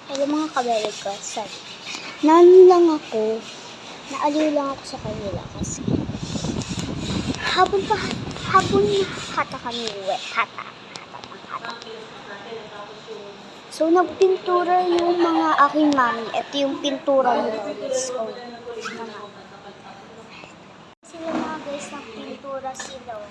Hello mga kabalikas. Naaliw lang ako sa kanila kasi hapon hata kami uwi. Hata. So, nagpintura yung mga aking mami. Ito yung pintura nila. So, sila mga guys, nagpintura sila.